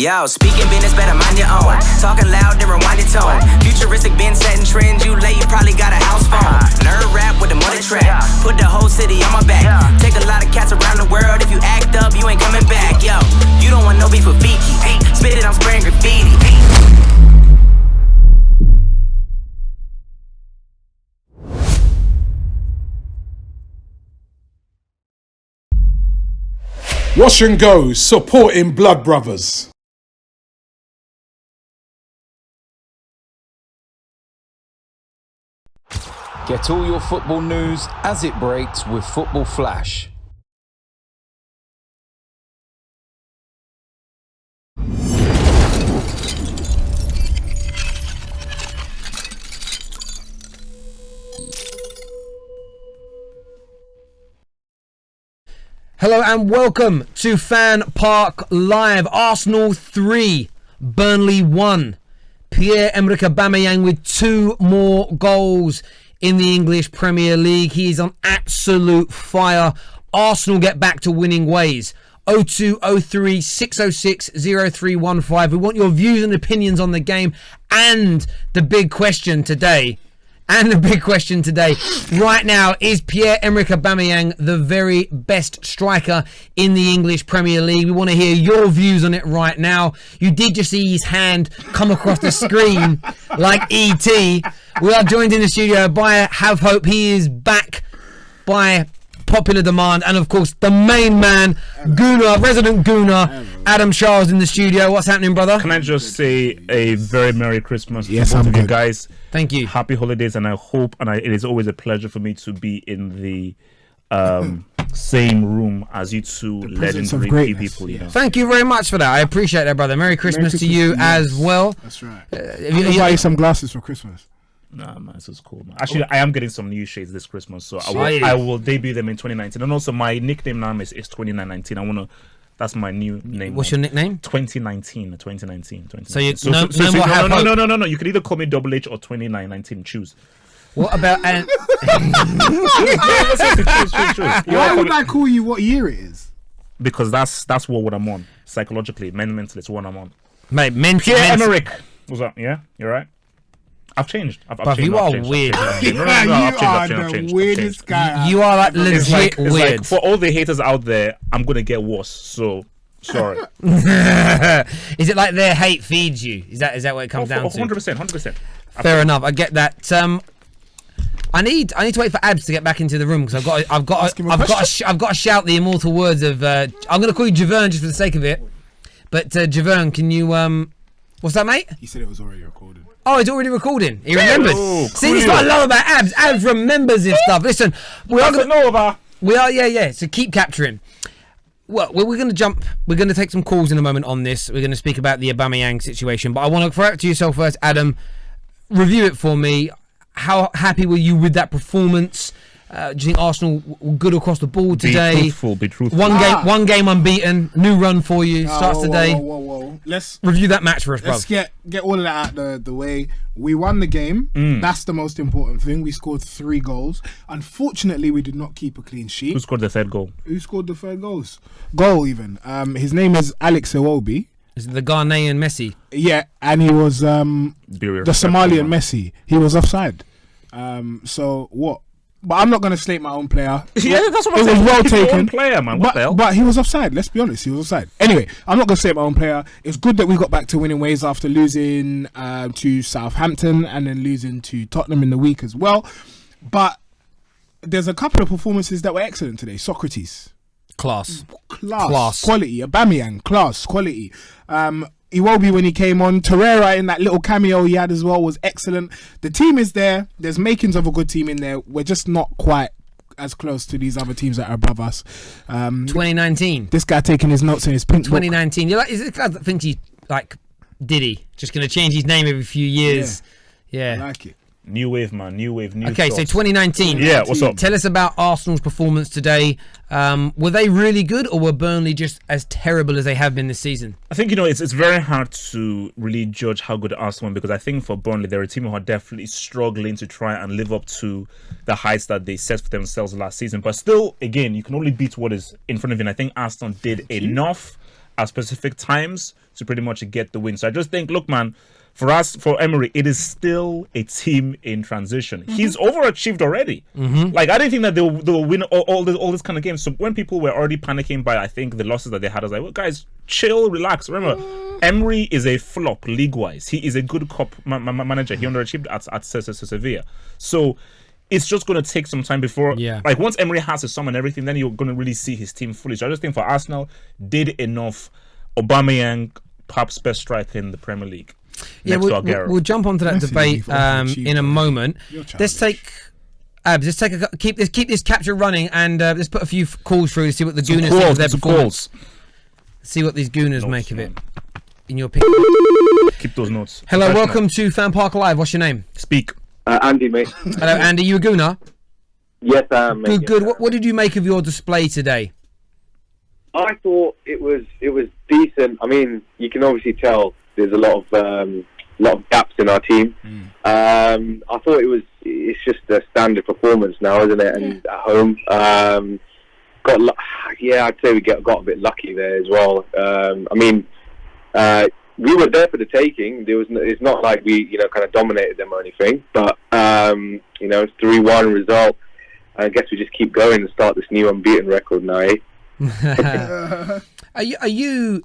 Yo, speaking business, better mind your own. Talking loud, then rewind your tone. Futuristic been setting trends. You late, you probably got a house phone. Nerd rap with the money track. Put the whole city on my back. Take a lot of cats around the world. If you act up, you ain't coming back. Yo, you don't want no beef with Fiki. Spit it, I'm spraying graffiti. Wash and Go, supporting Blood Brothers. Get all your football news as it breaks with Football Flash. Hello and welcome to FanPark Live. Arsenal 3, Burnley 1. Pierre-Emerick Aubameyang with 2 more goals in the English Premier League. He is on absolute fire. Arsenal get back to winning ways. 0203 606 0315. We want your views and opinions on the game and the big question today. Right now, is Pierre-Emerick Aubameyang the very best striker in the English Premier League? We want to hear your views on it right now. You did just see his hand come across the screen like E.T. We are joined in the studio by Have Hope. He is back by popular demand, and of course the main man, Gooner, resident Gooner, Adam Charles in the studio. What's happening, brother? Can I just say a very Merry Christmas to Yes, both I'm of you good. guys. Thank you. Happy holidays, and I hope, it is always a pleasure for me to be in the same room as you two presence of legendary greatness, people. You know. Thank you very much for that. I appreciate that, brother. Merry Christmas to you Christmas, as well. That's right. Have I'm gonna buy you some glasses for Christmas. Nah, man, this is cool, man. Actually, I am getting some new shades this Christmas, so Sweet. I will debut them in 2019. And also, my nickname now is 2919. That's my new name. What's your nickname? 2019. So you So no. You could either call me Double H or 2919. Choose. What about Choose. Why would I call you what year it is? Because that's what I'm on psychologically, mentally. It's what I'm on. mate? Pierre-Emerick. What's up? Yeah, you're right. I've changed. I've Bruv, changed. you I've are changed. weird. I've changed. No, You I've are changed. the weirdest guy. You are like It's legit like weird. for all the haters out there, I'm gonna get worse. So sorry. Is it like their hate feeds you? Is that what it comes down to? 100%. Fair enough. I get that. I need to wait for Abs to get back into the room because I've got to shout the immortal words of. I'm going to call you Javern just for the sake of it. But Javern, can you what's that, mate? He said it was already recorded. Oh, it's already recording. He remembers. Oh, See, this is what I love about Abs. Abs remembers this stuff. Listen, we are. So keep capturing. Well, we're going to jump. We're going to take some calls in a moment on this. We're going to speak about the Aubameyang situation. But I want to throw it to yourself first, Adam. Review it for me. How happy were you with that performance? Do you think Arsenal were good across the board today? Be truthful. One game unbeaten. New run for you. Starts today. Whoa. Let's review that match for us, bro. Let's get all of that out the way. We won the game. That's the most important thing. We scored 3 goals. Unfortunately, we did not keep a clean sheet. Who scored the third goal? Who scored the third goal even? His name is Alex Iwobi. Is it the Ghanaian Messi? Yeah, and he was the Somalian Messi. He was offside. So what? But I'm not going to slate my own player. Yeah, that's what I'm saying. It was well taken. Player, man. What the hell? But he was offside. Let's be honest. He was offside. Anyway, I'm not going to slate my own player. It's good that we got back to winning ways after losing to Southampton and then losing to Tottenham in the week as well. But there's a couple of performances that were excellent today. Socrates. Class. Quality. Aubameyang. Class. Quality. Iwobi when he came on. Torreira in that little cameo he had as well was excellent. The team is there. There's makings of a good team in there. We're just not quite as close to these other teams that are above us. 2019. This guy taking his notes in his pink 2019. You're like, is this guy that thinks he's like Diddy? Just going to change his name every few years. Yeah. I like it. New wave, man. New wave. New Okay, shots. so 2019. Yeah, what's up? Tell us about Arsenal's performance today. Were they really good, or were Burnley just as terrible as they have been this season? I think, it's very hard to really judge how good Arsenal are, because I think for Burnley, they're a team who are definitely struggling to try and live up to the heights that they set for themselves last season. But still, again, you can only beat what is in front of you. And I think Arsenal did enough at specific times to pretty much get the win. So I just think, look, man, for Emery, it is still a team in transition. He's overachieved already. Like, I didn't think that they'll win all this kind of games. So when people were already panicking by, I think, the losses that they had, I was like, well, guys, chill, relax. Remember, Emery is a flop league-wise. He is a good cop manager. He underachieved at Sevilla. So it's just going to take some time before, like, once Emery has his sum and everything, then you're going to really see his team fully. So I just think for Arsenal, did enough. Aubameyang, perhaps best striker in the Premier League. Yeah, we'll jump onto that debate in a moment. Let's take keep this capture running, and let's put a few calls through to see what the Gooners think of their performance. See what these Gooners make of it. In your opinion, keep those notes. Hello, welcome to FanPark Live. What's your name? Speak. Andy, mate. Hello, Andy. You a Gooner? Yes, I am. Mate. Good. What did you make of your display today? I thought it was decent. I mean, you can obviously tell there's a lot of gaps in our team. I thought it's just a standard performance now, isn't it? And at home, I'd say we got a bit lucky there as well. I mean, we were there for the taking. It's not like we kind of dominated them or anything, but it's 3-1 result. I guess we just keep going and start this new unbeaten record now, eh? Are you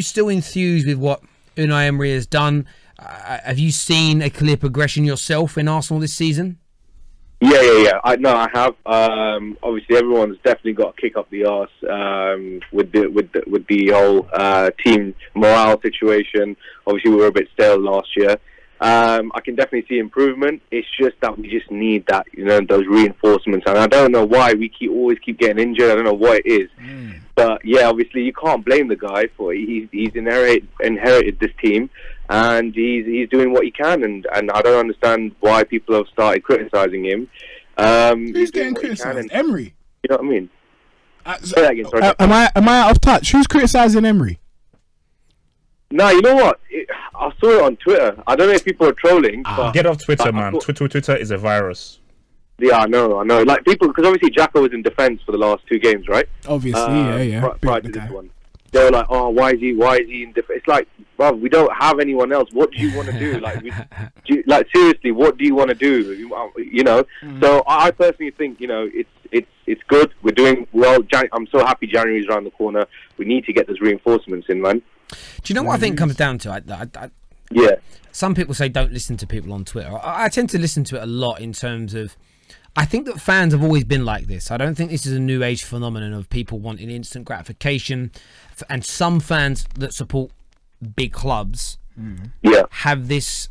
still enthused with what Unai Emery has done? Have you seen a clear progression yourself in Arsenal this season? Yeah. I have. Obviously, everyone's definitely got to kick up the arse with the whole team morale situation. Obviously, we were a bit stale last year. I can definitely see improvement. It's just that we just need that, those reinforcements. And I don't know why we always keep getting injured. I don't know what it is. But yeah, obviously you can't blame the guy for it. He's inherited this team, and he's doing what he can. And I don't understand why people have started criticising him. Who's getting criticised? Emery. You know what I mean? Say that again, sorry. Am I out of touch? Who's criticising Emery? No, you know what? I saw it on Twitter. I don't know if people are trolling. But get off Twitter, man. Twitter is a virus. Yeah, I know. Like, people, because obviously Jacko was in defence for the last 2 games, right? Obviously, yeah. Prior to this one. They were like, oh, why is he in defence? It's like, bro, we don't have anyone else. What do you want to do? Like, seriously, what do you want to do? So I personally think, it's good. We're doing well. I'm so happy January's around the corner. We need to get those reinforcements in, man. Do you know what I think comes down to? Yeah. Some people say don't listen to people on Twitter. I tend to listen to it a lot in terms of, I think that fans have always been like this. I don't think this is a new age phenomenon of people wanting instant gratification. And some fans that support big clubs have this.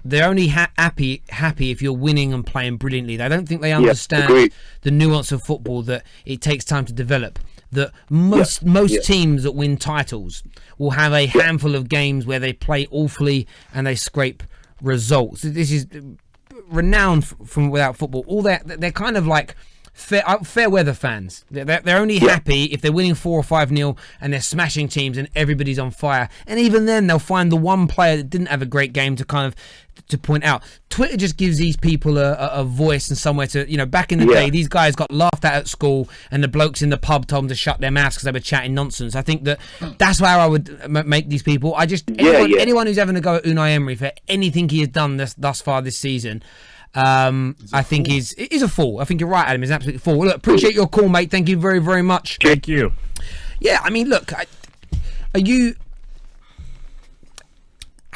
They're only happy if you're winning and playing brilliantly. They don't think they understand the nuance of football, that it takes time to develop. That most teams that win titles will have a handful of games where they play awfully and they scrape results. This is renowned from without football. They're kind of like fair weather fans. They're only happy if they're winning 4 or 5-0 and they're smashing teams and everybody's on fire. And even then, they'll find the one player that didn't have a great game to point out. Twitter just gives these people a voice and somewhere to, back in the day, these guys got laughed at school and the blokes in the pub told them to shut their mouths because they were chatting nonsense. I think that's how I would make these people. Anyone who's having a go at Unai Emery for anything he has done thus far this season, I think is a fool. I think you're right, Adam. He's an absolute fool. Look, appreciate your call, mate. Thank you very, very much. Thank you. Yeah, I mean, look, are you...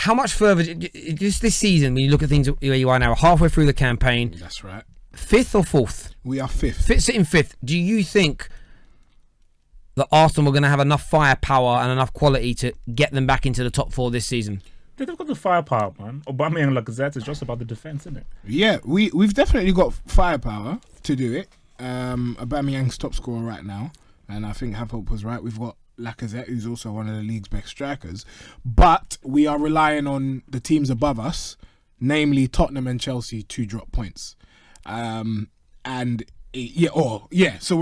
How much further, just this season, when you look at things where you are now, halfway through the campaign? That's right. 5th or 4th? We are 5th. Sitting 5th. Do you think that Arsenal are going to have enough firepower and enough quality to get them back into the top 4 this season? They've got the firepower, man. Aubameyang and Lacazette is just about the defence, isn't it? Yeah, we've definitely got firepower to do it. Aubameyang's top scorer right now, and I think Hapope was right. We've got Lacazette, who's also one of the league's best strikers, but we are relying on the teams above us, namely Tottenham and Chelsea, to drop points. So we're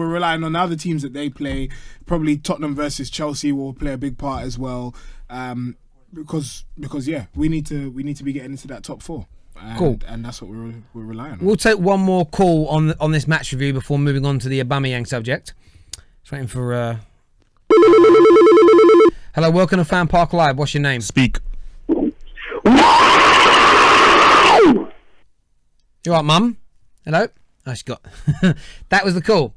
relying on the other teams that they play. Probably Tottenham versus Chelsea will play a big part as well, because we need to be getting into that top 4. Cool. And that's what we're relying on. We'll take one more call on this match review before moving on to the Aubameyang subject. Just waiting for. Hello, welcome to FanPark Live. What's your name? Speak. You alright, Mum? Hello? Oh, she got... That was the call.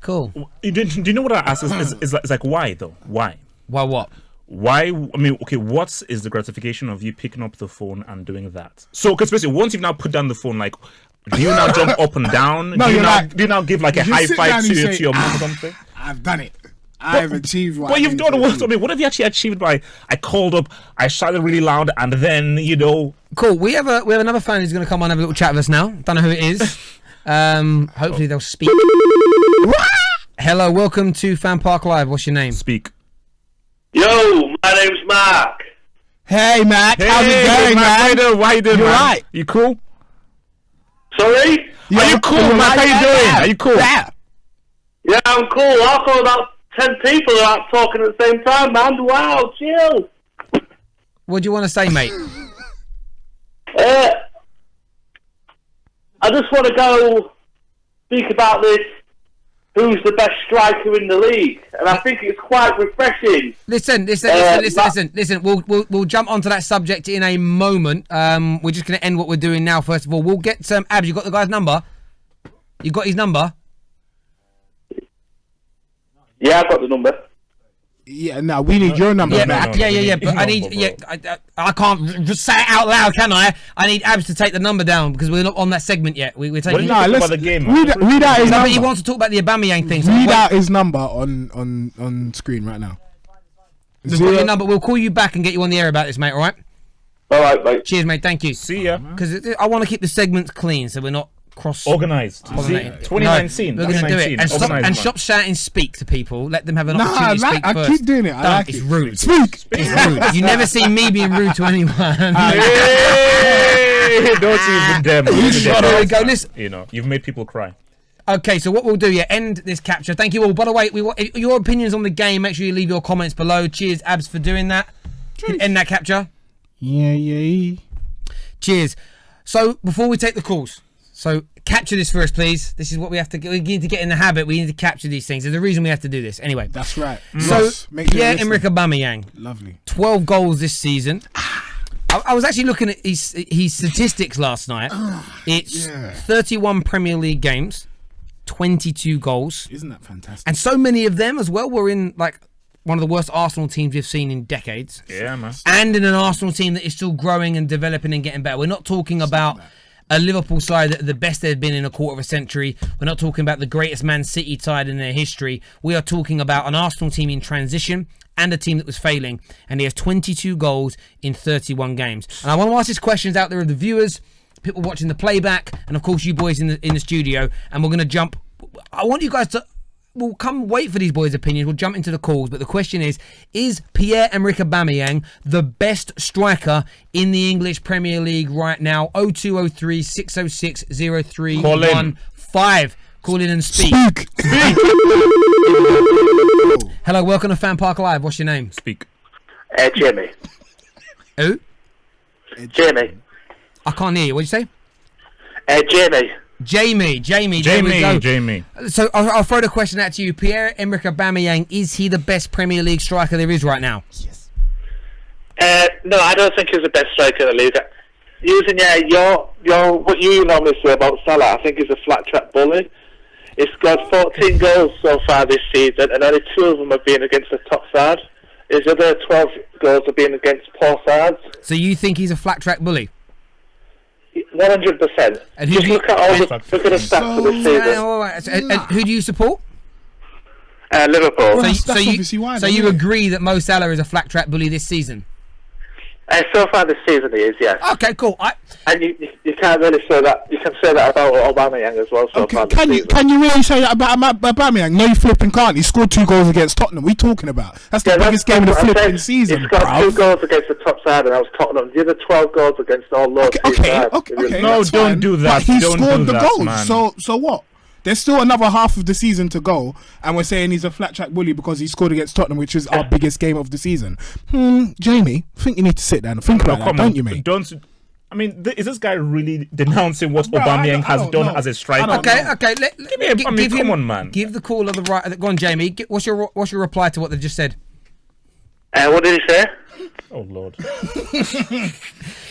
Cool. Do you know what I ask? It's like, why, though? Why? Why what? Why? I mean, okay, what is the gratification of you picking up the phone and doing that? So, because basically, once you've now put down the phone, like, do you now jump up and down? No, do you now give like a high five to your mom or something? I've done it. I've achieved what. But you've done what? I mean, what have you actually achieved by? I called up, I shouted really loud, and then Cool. We have another fan who's going to come on and have a little chat with us now. Don't know who it is. Hopefully they'll speak. Hello, welcome to FanPark Live. What's your name? Speak. Yo, my name's Mark. Hey, Mac. How's it going, man? Why you doing, You man? right? You cool? Sorry? Are you cool, man? How you doing? Are you cool? Yeah. Yeah, I'm cool. I saw about 10 people out talking at the same time, man. Wow, chill. What do you want to say, mate? I just want to go speak about this. Who's the best striker in the league? And I think it's quite refreshing. Listen. We'll jump onto that subject in a moment. We're just going to end what we're doing now. First of all, we'll get some. Abs, you got the guy's number? You got his number? Yeah, I've got the number. Yeah, no, we need your number, Mac. Yeah. But I need. I can't just say it out loud, can I? I need Abs to take the number down because we're not on that segment yet. We're taking. Let's about the game. Read out his number. But he wants to talk about the Aubameyang thing. So Read out his number on screen right now. We've got your number. We'll call you back and get you on the air about this, mate. All right. All right, mate. Cheers, mate. Thank you. See ya. Because I want to keep the segments clean, so we're not cross. Organised. Pollinated. 2019. No, we're going to do it. And Organised, stop shouting speak to people. Let them have an opportunity to speak I first. keep doing it. I like It's it. rude. Speak. It's rude. You never see me being rude to anyone. Hey, don't even them. There we go. Listen. You've made people cry. Okay, so what we'll do, end this capture. Thank you all. By the way, we want your opinions on the game. Make sure you leave your comments below. Cheers, Abs, for doing that. End that capture. Yeah. Cheers. So before we take the calls, so capture this first, please. This is what we have to. We need to get in the habit. We need to capture these things. There's a reason we have to do this. Anyway, That's right. so make sure you listen. Pierre-Emerick Aubameyang, Lovely. 12 goals this season. I was actually looking at his statistics last night. It's 31 Premier League games, 22 goals. Isn't that fantastic? And so many of them as well were in like one of the worst Arsenal teams we've seen in decades. Yeah, man. And in an Arsenal team that is still growing and developing and getting better. We're not talking about a Liverpool side that are the best they've been in a quarter of a century. We're not talking about the greatest Man City side in their history. We are talking about an Arsenal team in transition and a team that was failing. And he has 22 goals in 31 games. And I want to ask these questions out there of the viewers, people watching the playback, and of course you boys in the studio. And we're going to jump. I want you guys to. We'll come wait for these boys' opinions. We'll jump into the calls. But the question is Pierre-Emerick Aubameyang the best striker in the English Premier League right now? 0203 606 0315. Call in and speak. Hello, welcome to FanPark Live. What's your name? Speak. Jamie. Who? Jamie. I can't hear you. What'd you say? Jamie. Jamie. There we go. Jamie. So I'll throw the question out to you. Pierre-Emerick Aubameyang, is he the best Premier League striker there is right now? Yes. No, I don't think he's the best striker in the league. Using your what you normally say about Salah, I think he's a flat track bully. He's scored 14 goals so far this season, and only 2 of them have been against the top side. His other 12 goals have been against poor sides. So you think he's a flat track bully? 100%. And Just look at all the stats for this season. And who do you support? Liverpool. Well, that's obviously why. So you agree that Mo Salah is a flat track bully this season? So far this season he is, yes. Okay, cool. And you can't really say that. You can say that about Aubameyang as well. So far this season. Can you really say that about Aubameyang? No, you flipping can't. He scored 2 goals against Tottenham. What are you talking about? That's the biggest game of the flipping season, He scored bruv. 2 goals against the top side, and that was Tottenham. The other 12 goals against all low Okay. No, that's don't fine. do that. But he Don't scored do the that, goals. man. So what? There's still another half of the season to go, and we're saying he's a flat track bully because he scored against Tottenham, which is our biggest game of the season. Jamie, I think you need to sit down and think about that, don't you, mate? I mean, is this guy really denouncing what Aubameyang has done as a striker? Okay. Come on, man. Give the caller the right. Go on, Jamie. What's your reply to what they just said? What did he say? Oh Lord.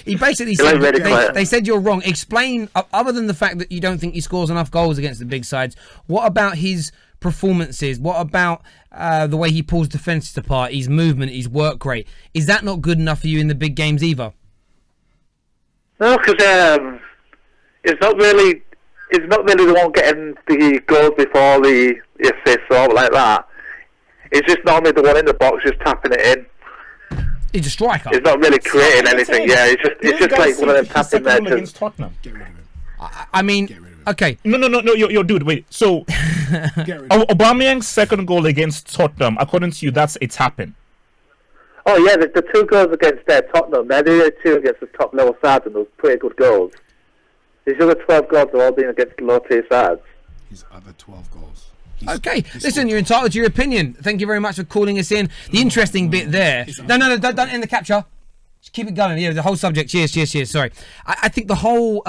He basically said they said you're wrong. Explain, other than the fact that you don't think he scores enough goals against the big sides, what about his performances? What about the way he pulls defences apart, his movement, his work rate? Is that not good enough for you in the big games either? No, because it's not really the one getting the goals before the assists or like that. It's just normally the one in the box just tapping it in. He's a striker. He's not really creating anything. Yeah, it's just like one of them tapping there. Against Tottenham. Get rid of him. I mean, okay. No, yo, dude, wait. So, Aubameyang's second goal against Tottenham, according to you, that's a tap-in. Oh yeah, the 2 goals against Tottenham, they're the 2 against the top level sides, and those pretty good goals. His other 12 goals have all been against low tier sides. His other 12 goals. Okay, listen, you're entitled to your opinion. Thank you very much for calling us in. The interesting bit there. No, don't end the capture. Just keep it going. Yeah, the whole subject. Cheers. Sorry. I think the whole.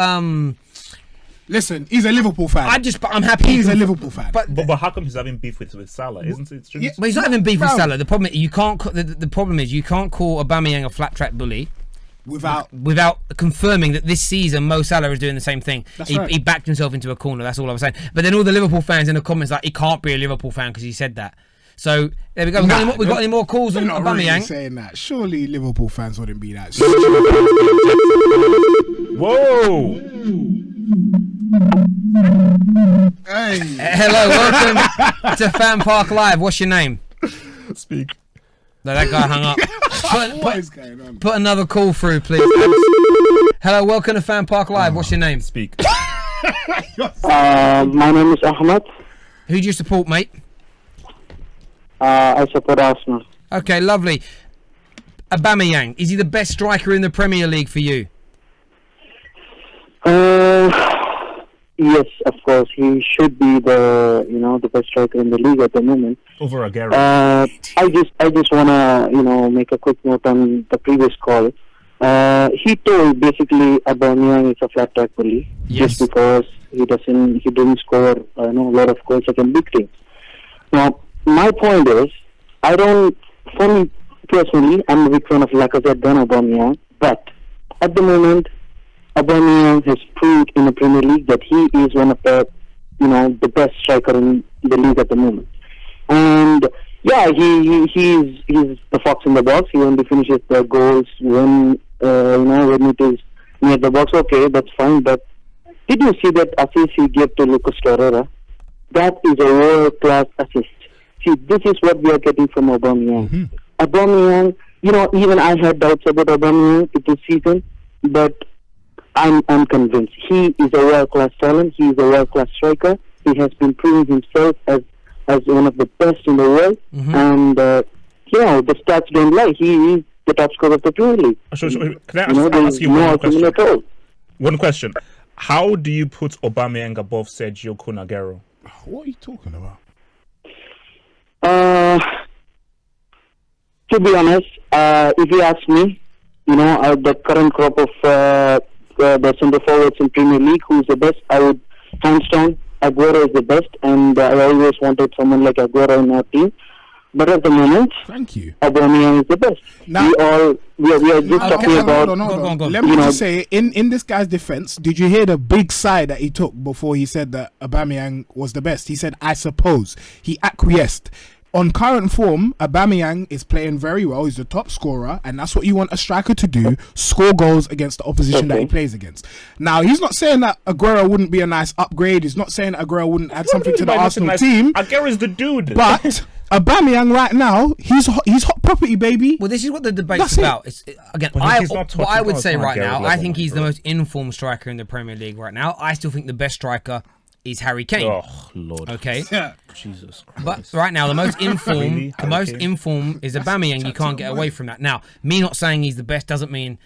Listen, he's a Liverpool fan. I'm happy. He's a Liverpool fan. But how come he's having beef with Salah? Isn't it? Yeah, but he's not having beef with Salah. The problem is you can't. The problem is you can't call Aubameyang a flat track bully. Without confirming that this season Mo Salah is doing the same thing. He backed himself into a corner. That's all I was saying. But then all the Liverpool fans in the comments like he can't be a Liverpool fan because he said that. So there we go. We've got any more calls on Aubameyang? Really saying that. Surely Liverpool fans wouldn't be that. Whoa! Hey. Hello, welcome to FanPark Live. What's your name? Speak. No, that guy hung up. What is going on? Put another call through, please. Hello, welcome to FanPark Live. What's your name? Speak. My name is Ahmed. Who do you support, mate? I support Arsenal. Okay, lovely. Aubameyang, is he the best striker in the Premier League for you? Yes, of course. He should be the best striker in the league at the moment. Over Aguero. I just wanna make a quick note on the previous call. He told basically Aubameyang is a flat track bully just because he didn't score a lot of goals against big teams. Now my point is, for me personally, I'm a big fan of Lacazette than Aubameyang, but at the moment Aubameyang has proved in the Premier League that he is one of the best striker in the league at the moment. And yeah, he's the fox in the box. He only finishes the goals when it is near the box. Okay, that's fine. But did you see that assist he gave to Lucas Torreira? That is a world class assist. See, this is what we are getting from Aubameyang. Mm-hmm. Aubameyang, even I had doubts about Aubameyang this season, but I'm convinced he is a world class talent. He is a world class striker. He has been proving himself as one of the best in the world, and the stats don't lie. He is the top scorer of the Premier League. Can I ask you one question? How do you put Aubameyang above Sergio Aguero? What are you talking about? To be honest, if you ask me, the current crop of the centre forwards in Premier League, who's the best, I would hands down Aguero is the best, and I always wanted someone like Aguero in our team. But at the moment, thank you, Aubameyang is the best. Now, we are just talking about. Hold on. Let me just say, in this guy's defense, did you hear the big sigh that he took before he said that Aubameyang was the best? He said, "I suppose." He acquiesced. On current form, Aubameyang is playing very well. He's the top scorer, and that's what you want a striker to do: score goals against the opposition that he plays against. Now, he's not saying that Aguero wouldn't be a nice upgrade. He's not saying that Aguero wouldn't add something to the Arsenal team. Aguero is the dude. But Aubameyang right now, he's hot property, baby. Well, this is what the debate's about. What I would say right now, I think he's the most informed striker in the Premier League right now. I still think the best striker is Harry Kane. Oh Lord. Okay. Yeah. Jesus Christ. But right now, the most informed, is Aubameyang. You can't get away from that. Now, me not saying he's the best doesn't mean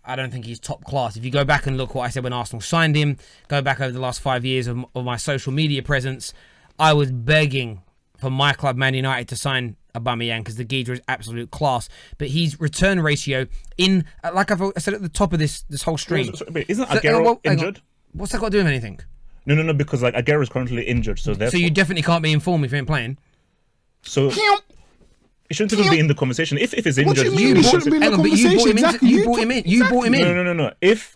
I don't think he's top class. If you go back and look what I said when Arsenal signed him, go back over the last 5 years of my social media presence, I was begging for my club, Man United, to sign Aubameyang because the geezer is absolute class. But his return ratio like I said at the top of this whole stream. Isn't Aguero injured? What's that got to do with anything? No, because Aguero is currently injured, so you definitely can't be informed if you ain't playing. So He shouldn't even be in the conversation. If he's What do injured, you mean he shouldn't be in the conversation? You brought him in. You brought him in. No. If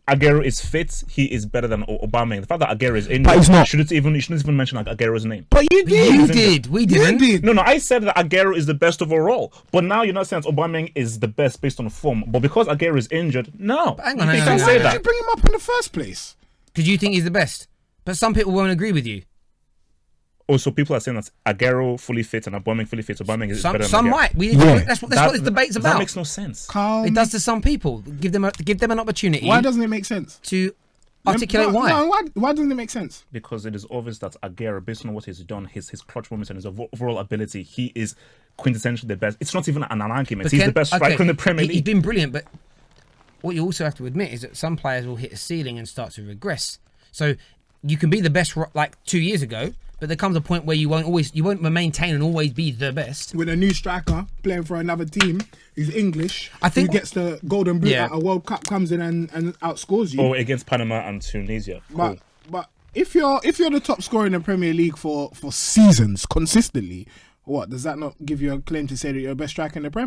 Aguero is fit, he is better than Aubameyang. The fact that Aguero is injured, But he's not. you shouldn't even mention Aguero's name. But you did. You did. We didn't. You did. No, I said that Aguero is the best overall. But now you're not saying that Aubameyang is the best based on form. But because Aguero is injured, no. Hang on, you hang can't on, say Why did that. you bring him up in the first place? Because you think he's the best. But some people won't agree with you. Oh, so people are saying that Aguero fully fit and Aubameyang fully fit. Aubameyang is better than Some Aguero. might. That's what this debate's That about. makes no sense. Calm. It does to some people. Give them an opportunity. Why doesn't it make sense? to articulate No, why? no, why doesn't it make sense? Because it is obvious that Aguero, based on what he's done, his clutch moments and his overall ability, he is quintessentially the best. It's not even an argument. He's the best striker in the Premier He's League. been brilliant, but what you also have to admit is that some players will hit a ceiling and start to regress. So you can be the best like 2 years ago, but there comes a point where you won't maintain and always be the best. With a new striker playing for another team who's English, I think who gets the golden boot Yeah. at a World Cup, comes in and outscores you. Or against Panama and Tunisia. Cool. But if you're the top scorer in the Premier League for seasons consistently, what does that not give you a claim to say that you're the best striker in the Prem?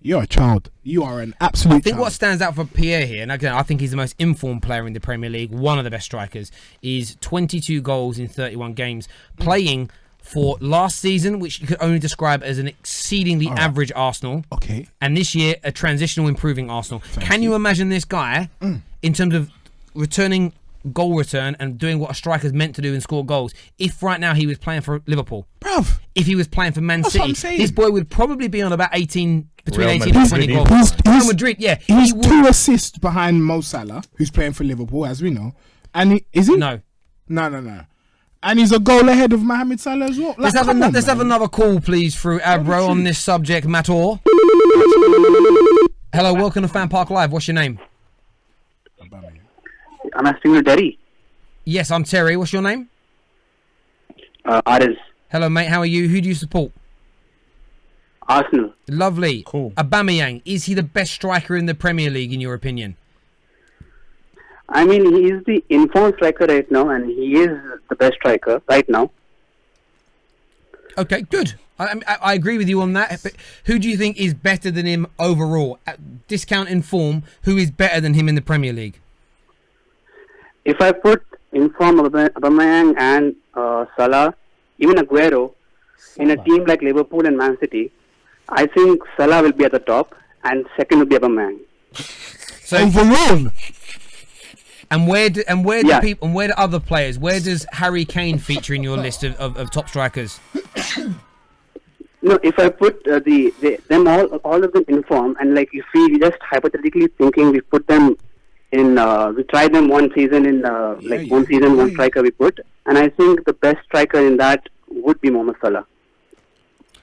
You're a child. You are an absolute I think child. what stands out for Pierre here, and again, I think he's the most informed player in the Premier League, one of the best strikers, is 22 goals in 31 games, playing for last season, which you could only describe as an exceedingly average Arsenal. Okay. And this year, a transitional improving Arsenal. Can you imagine this guy, in terms of returning goal return and doing what a striker's meant to do and score goals, if right now he was playing for Liverpool? Bruv. If he was playing for Man That's what City, I'm saying. this boy would probably be on about between Real 18 Madrid. and 20 goals. Real Madrid, yeah. He's He would- 2 assists behind Mo Salah, who's playing for Liverpool, as we know. And is he? No. No. And he's a goal ahead of Mohamed Salah as well. Let's have another call, please, through Abro on this subject, Mator. Hello, welcome to FanPark Live. What's your name? I'm asking you, Derry. Yes, I'm Terry. What's your name? Ariz. Hello, mate. How are you? Who do you support? Arsenal. Lovely. Cool. Aubameyang, is he the best striker in the Premier League, in your opinion? I mean, he is the informed striker right now, and he is the best striker right now. Okay, good. I agree with you on that. But who do you think is better than him overall? Discount in form, who is better than him in the Premier League? If I put informed Aubameyang and Salah, even Aguero, in a team like Liverpool and Man City, I think Salah will be at the top, and second will be Aubameyang. So overall. And where do other players? Where does Harry Kane feature in your list of top strikers? No, if I put them all of them in form, and like if we just hypothetically thinking, we put them in, we tried them one season in one season, one striker we put, and I think the best striker in that would be Mohamed Salah.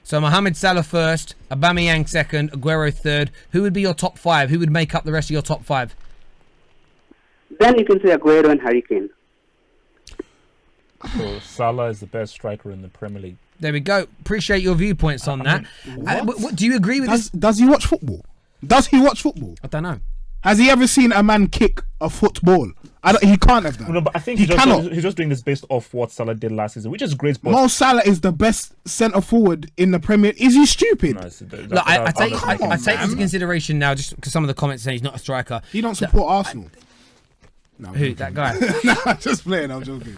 So Mohamed Salah first, Aubameyang second, Aguero third. Who would be your top 5? Who would make up the rest of your top 5? Then you can say Aguero and Harry Kane. So Salah is the best striker in the Premier League. There we go. Appreciate your viewpoints on that. What do you agree with this? Does he watch football? Does he watch football? I don't know. Has he ever seen a man kick a football? He can't have done. No, but I think he cannot. he's just doing this based off what Salah did last season, which is great. But Mo Salah is the best centre forward in the Premier. Is he stupid? No, Look, I take into consideration now, just because some of the comments say he's not a striker. He don't support Arsenal. No, Who, that guy? No, I'm just playing. I'm joking.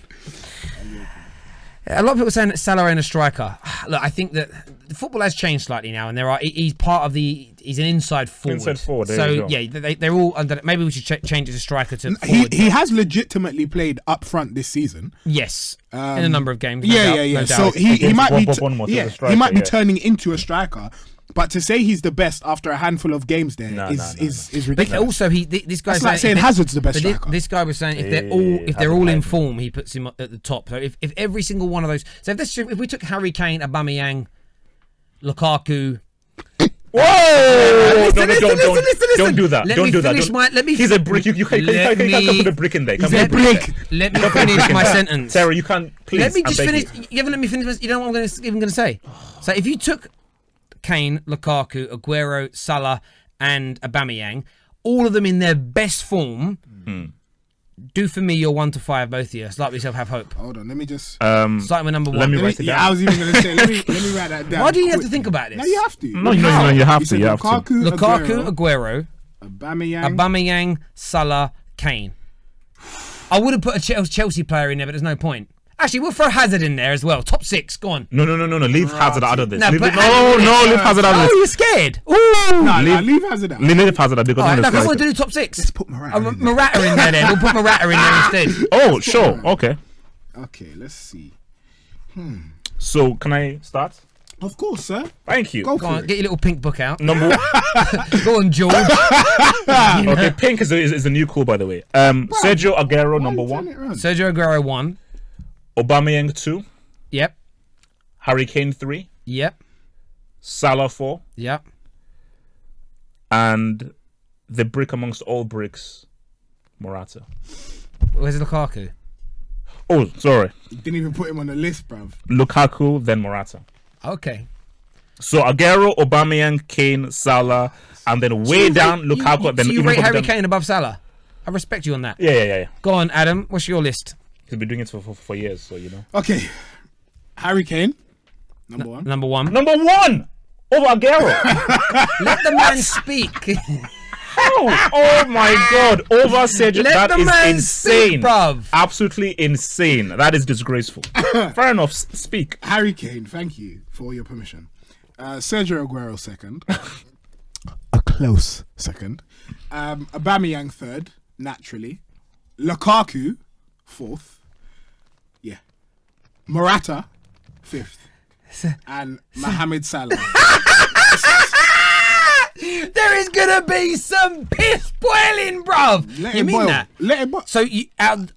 A lot of people saying that Salah ain't a striker. Look, I think that the football has changed slightly now, and he's part of he's an inside forward. Inside forward, there so you go. yeah, they're all under. Maybe we should change it to striker to forward. He has legitimately played up front this season. Yes, in a number of games. Yeah. So he might be he might be turning into a striker. But to say he's the best after a handful of games there is ridiculous. But also, this guy like saying Hazard's the best but striker. This guy was saying if they're all in form, he puts him at the top. So if every single one of those, so if we took Harry Kane, Aubameyang, Lukaku. Whoa! Don't do that. Don't do that. He's a brick. You can't put a brick in there. He's a brick. Let me finish my sentence. Sarah, you can't. Please. Let me just finish. You haven't let me finish. You know what I'm even going to say. So if you took Kane, Lukaku, Aguero, Salah, and Aubameyang, all of them in their best form, do for me your 1 to 5, both of you. Start with yourself, have hope. Hold on, let me just. Starting with number 1. Let me write it down. I was even going to say, let me write that down. Why do you have to think about this? No, you have to. No, you have to. You have to. Lukaku, Aguero, Aubameyang, Salah, Kane. I would have put a Chelsea player in there, but there's no point. Actually, we'll throw Hazard in there as well. Top 6, go on. No. Leave Hazard out of this. Leave Hazard out of this. Oh, you're scared? Ooh. No, leave Hazard out. Leave Hazard out because I want to do top 6. Let's put Morata in there. Morata in there then. We'll put Morata in there instead. Oh, sure. Okay. Okay, let's see. So, can I start? Of course, sir. Thank you. Go Go for on, it. get your little pink book out. Number 1. Go on, George. Okay, pink is a new cool, by the way. Sergio Aguero, number 1. Sergio Aguero 1. Aubameyang 2. Yep. Harry Kane 3. Yep. Salah 4. Yep. And the brick amongst all bricks, Morata. Where's Lukaku? Oh, sorry. You didn't even put him on the list, bruv. Lukaku, then Morata. Okay. So Aguero, Aubameyang, Kane, Salah, and then way down Lukaku. Then you even rate Harry down. Kane above Salah? I respect you on that. Yeah. Go on, Adam. What's your list? He's been doing it for years, so you know. Okay. Harry Kane, number 1. Number 1. Number 1 over Aguero. Let the man speak. Oh my God! Over Sergio. Let That the is man insane, speak, bruv. Absolutely insane. That is disgraceful. Fair enough. Speak. Harry Kane, thank you for your permission. Sergio Aguero second. A close second. Aubameyang third, naturally. Lukaku fourth. Yeah. Morata fifth. And Mohamed Salah. There is gonna be some piss boiling, bruv. Let You it mean boil. that? Let it boil. So you out?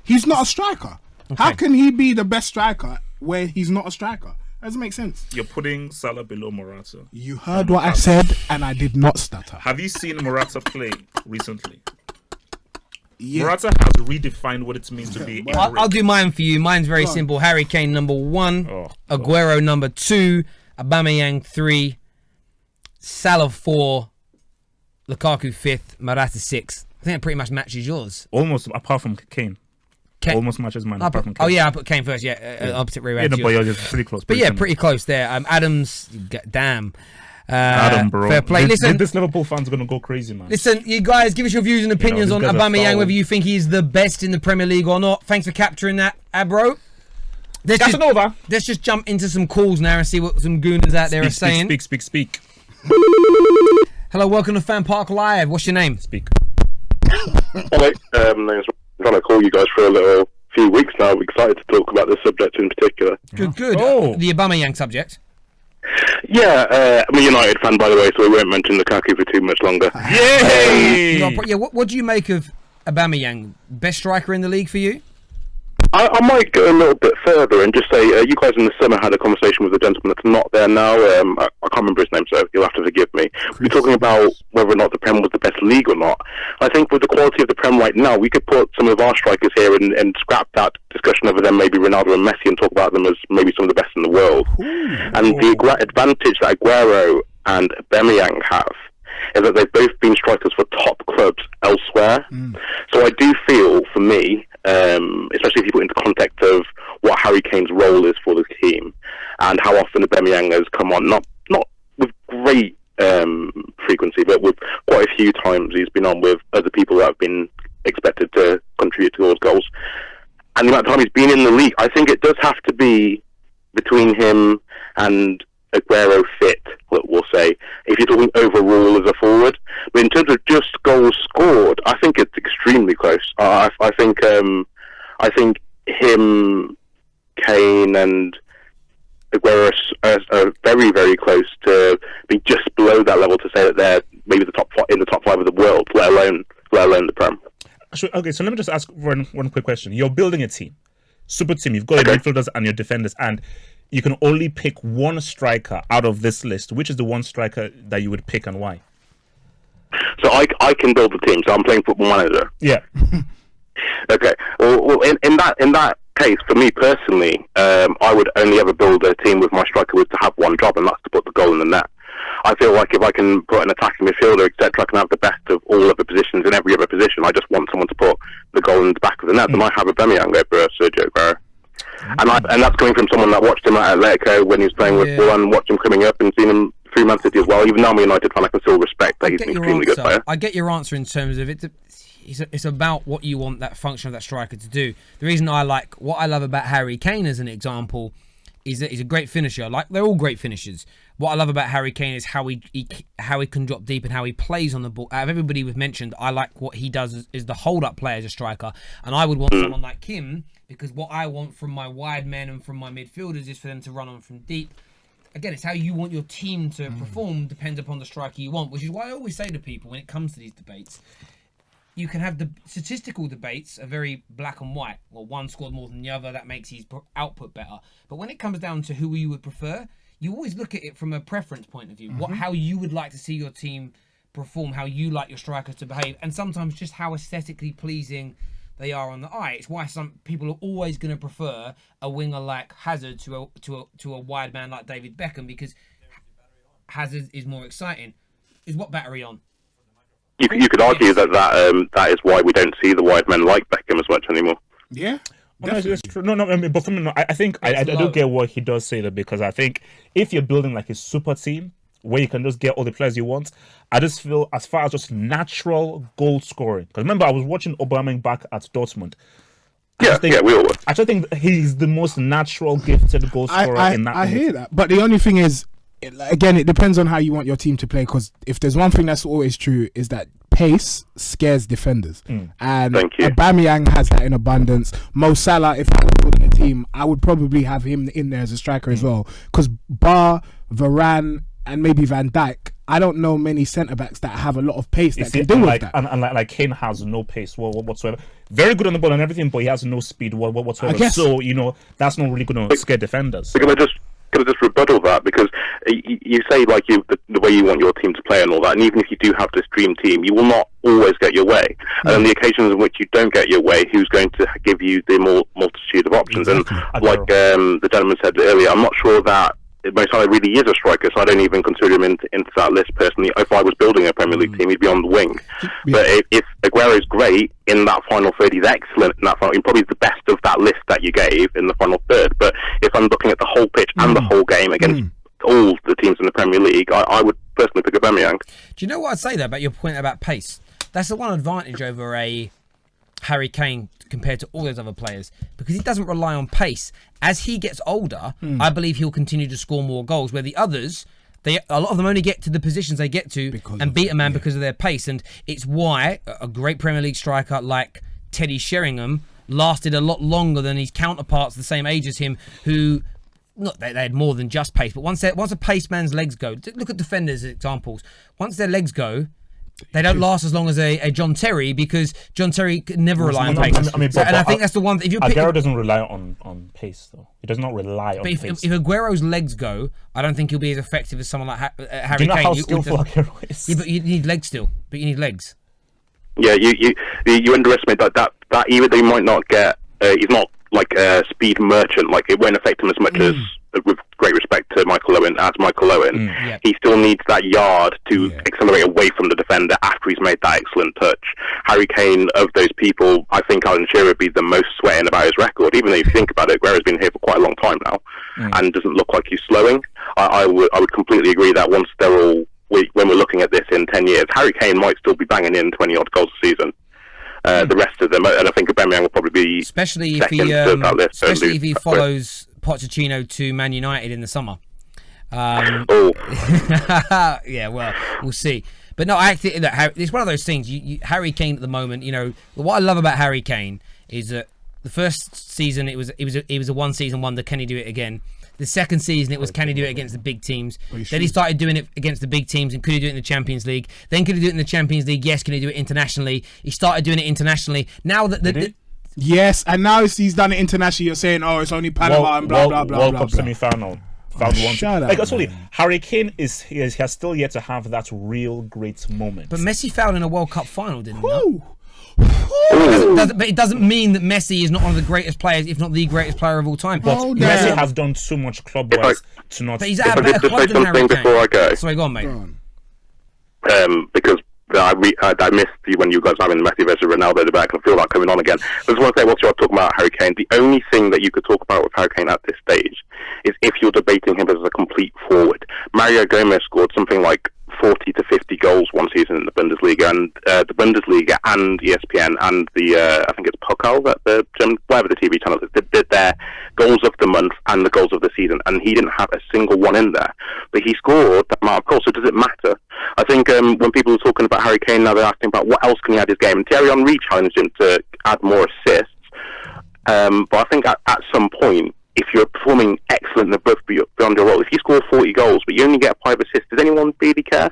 He's not a striker. Okay. How can he be the best striker where he's not a striker? Doesn't make sense. You're putting Salah below Morata. You heard what I said, and I did not stutter. Have you seen Morata play recently? Yeah. Morata has redefined what it means to be. I'll do mine for you. Mine's very simple. Harry Kane number 1, Aguero number 2, Aubameyang 3, Salah 4, Lukaku 5th, Morata 6th. I think that pretty much matches yours. Almost, apart from Kane. Almost matches mine. Apart from Kane. Oh yeah, I put Kane first. Yeah, opposite way. Yeah, no, but you're just pretty close. But yeah, pretty close there. Adams, damn. Adam, bro. Fair play. Listen, this Liverpool fan's gonna go crazy, man. Listen, you guys, give us your views and opinions on Aubameyang, whether you think he's the best in the Premier League or not. Thanks for capturing that, Abro. Let's just jump into some calls now and see what some gooners out there are saying. Speak. Hello, welcome to FanPark Live. What's your name? Speak. Hello, I'm trying to call you guys for a few weeks now. I'm excited to talk about this subject in particular. Good. Oh. The Aubameyang subject. Yeah, I'm a United fan, by the way, so we won't mention Lukaku for too much longer. Yay! What do you make of Aubameyang? Best striker in the league for you? I might go a little bit further and just say you guys in the summer had a conversation with a gentleman that's not there now. I can't remember his name, so you'll have to forgive me. We're talking about whether or not the Prem was the best league or not. I think with the quality of the Prem right now, we could put some of our strikers here and scrap that discussion over them, maybe Ronaldo and Messi, and talk about them as maybe some of the best in the world. And the advantage that Aguero and Aubameyang have is that they've both been strikers for top clubs elsewhere. So I do feel, for me, especially if you put into context of what Harry Kane's role is for the team and how often Aubameyang has come on, not with great frequency, but with quite a few times he's been on with other people that have been expected to contribute towards goals. And the amount of time he's been in the league, I think it does have to be between him and Aguero fit, we'll say, if you're talking overall as a forward. But in terms of just goals scored, I think it's extremely close. I think him, Kane, and Aguero are very, very close to being just below that level to say that they're maybe in the top 5 of the world, let alone the Prem. Okay, so let me just ask one quick question. You're building a team, super team. You've got your midfielders and your defenders, and you can only pick one striker out of this list. Which is the one striker that you would pick and why? So I can build the team. So I'm playing Football Manager. Yeah. Okay. Well, in that case, for me personally, I would only ever build a team with my striker was to have one job, and that's to put the goal in the net. I feel like if I can put an attacking midfielder, etc., I can have the best of all of the positions in every other position. I just want someone to put the goal in the back of the net. And I have Aubameyang over Sergio Aguero. And that's coming from someone that watched him at Atletico when he was playing with Bull, and watched him coming up and seen him through Man City as well. Even though I'm a United fan, I can still respect that he's an extremely good player. I get your answer in terms of it's about what you want that function of that striker to do. The reason what I love about Harry Kane as an example is that he's a great finisher. Like, they're all great finishers. What I love about Harry Kane is how he can drop deep and how he plays on the ball. Out of everybody we've mentioned, I like what he does is the hold-up play as a striker. And I would want someone like him, because what I want from my wide men and from my midfielders is for them to run on from deep. Again, it's how you want your team to perform depends upon the striker you want, which is why I always say to people when it comes to these debates, you can have the statistical debates are very black and white. Well, one scored more than the other, that makes his output better. But when it comes down to who you would prefer, you always look at it from a preference point of view. How you would like to see your team perform, how you like your strikers to behave, and sometimes just how aesthetically pleasing they are on the eye. It's why some people are always going to prefer a winger like Hazard to a wide man like David Beckham, because Hazard is more exciting. Is what battery on? You could argue that is why we don't see the wide men like Beckham as much anymore. Yeah. Well, no, it's true. No, I mean, but for me, no, I think I do get what he does say that, because I think if you're building like a super team where you can just get all the players you want, I just feel as far as just natural goal scoring. Because remember, I was watching Aubameyang back at Dortmund. We all were. I just think he's the most natural gifted goal scorer in that. I hear that, but the only thing is, again, it depends on how you want your team to play. Because if there's one thing that's always true, is that pace scares defenders, and Aubameyang has that in abundance. Mo Salah, if I was building a team, I would probably have him in there as a striker as well. Because bar Varane and maybe Van Dijk, I don't know many centre backs that have a lot of pace that can deal with that. And like Kane has no pace whatsoever. Very good on the ball and everything, but he has no speed whatsoever. So that's not really going to scare defenders. Can I just rebuttal that, because you say like the way you want your team to play and all that, and even if you do have this dream team, you will not always get your way. And on the occasions in which you don't get your way, who's going to give you the multitude of options? Exactly. And like the gentleman said earlier, I'm not sure that Mo Salah really is a striker, so I don't even consider him into that list personally. If I was building a Premier League team, he'd be on the wing. But if Aguero's great in that final third, he's excellent in that final. He's probably the best of that list that you gave in the final third. But if I'm looking at the whole pitch and the whole game against all the teams in the Premier League, I would personally pick Aubameyang. Do you know what I'd say though about your point about pace? That's the one advantage over a Harry Kane compared to all those other players, because he doesn't rely on pace. As he gets older, I believe he'll continue to score more goals, where the others, a lot of them only get to the positions they get to and beat a man because of their pace. And it's why a great Premier League striker like Teddy Sheringham lasted a lot longer than his counterparts the same age as him, who they had more than just pace. But once a pace man's legs go, look at defenders as examples. Once their legs go, they don't last as long as a John Terry, because John Terry could never rely on pace. I think that's the one. If Aguero doesn't rely on pace, though. He does not rely on pace. If Aguero's legs go, I don't think he'll be as effective as someone like Harry Kane. Do you know how skillful Aguero is? Yeah, but you need legs still. But you need legs. Yeah, you underestimate that even though he might not get, he's not like a speed merchant. Like, it won't affect him as much as, with great respect to Michael Owen, he still needs that yard to accelerate away from the defender after he's made that excellent touch. Harry Kane, of those people, I think Alan Shearer would be the most sweating about his record, even though if you think about it, Aguero's been here for quite a long time now and doesn't look like he's slowing. I would completely agree that once they're all, when we're looking at this in 10 years, Harry Kane might still be banging in 20-odd goals a season. The rest of them, and I think Aubameyang will probably be especially if he follows Pochettino to Man United in the summer. Yeah, well, we'll see. But no, I think that it's one of those things. Harry Kane at the moment, what I love about Harry Kane is that the first season it was a one-season wonder. Can he do it again? The second season, it was, can he do it against the big teams? Then he started doing it against the big teams, and could he do it in the Champions League? Then could he do it in the Champions League? Yes. Can he do it internationally? He started doing it internationally. Now that yes, and now he's done it internationally, you're saying, oh, it's only Panama and blah, blah, blah, World blah, Cup blah. semi-final. Harry Kane he has still yet to have that real great moment. But Messi fouled in a World Cup final, didn't he? But it doesn't mean that Messi is not one of the greatest players, if not the greatest player of all time. But Messi has done too much club-wise to not... But he's at a better club than Harry Kane. Before I go. Sorry, go on, mate. Because I missed you when you guys were having the Messi versus Ronaldo debate. I can feel that coming on again. I just want to say, whilst you're talking about Harry Kane, the only thing that you could talk about with Harry Kane at this stage is if you're debating him as a complete forward. Mario Gomez scored something like 40 to 50 goals one season in the Bundesliga, and ESPN and the I think it's Pokal, that the whatever the TV channel is, did their goals of the month and the goals of the season, and he didn't have a single one in there, but he scored that amount of goals. So does it matter? I think when people are talking about Harry Kane now, they're asking about what else can he add his game, and Thierry Henry challenged him to add more assists, but I think at some point, if you're performing excellent above beyond your role, if you score 40 goals but you only get 5 assists, does anyone really care?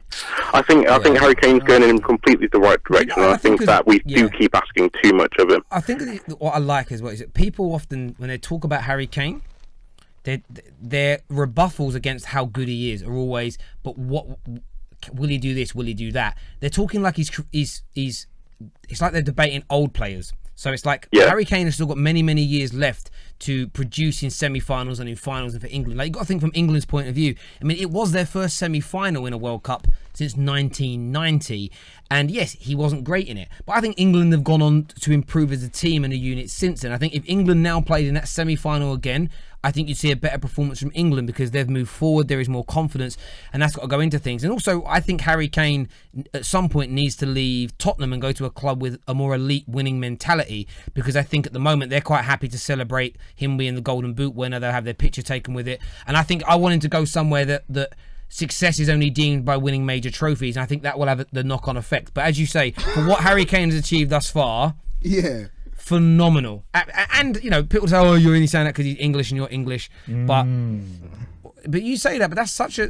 I think Harry Kane's going in completely the right direction, and I think that we do keep asking too much of him. I think what I like as well is that people often, when they talk about Harry Kane, their rebuffals against how good he is are always, but what will he do this? Will he do that? They're talking like he's it's like they're debating old players. So it's like Harry Kane has still got many, many years left to produce in semi-finals and in finals and for England. Like, you've got to think from England's point of view. I mean, it was their first semi-final in a World Cup since 1990. And yes, he wasn't great in it. But I think England have gone on to improve as a team and a unit since then. I think if England now played in that semi-final again, I think you'd see a better performance from England because they've moved forward, there is more confidence, and that's got to go into things. And also, I think Harry Kane at some point needs to leave Tottenham and go to a club with a more elite winning mentality, because I think at the moment they're quite happy to celebrate him being the Golden Boot winner. They'll have their picture taken with it. And I think I want him to go somewhere that success is only deemed by winning major trophies, and I think that will have the knock-on effect. But as you say, for what Harry Kane has achieved thus far... phenomenal. And you know, people say, "Oh, you're only saying that because he's English and you're English," but you say that, but that's such a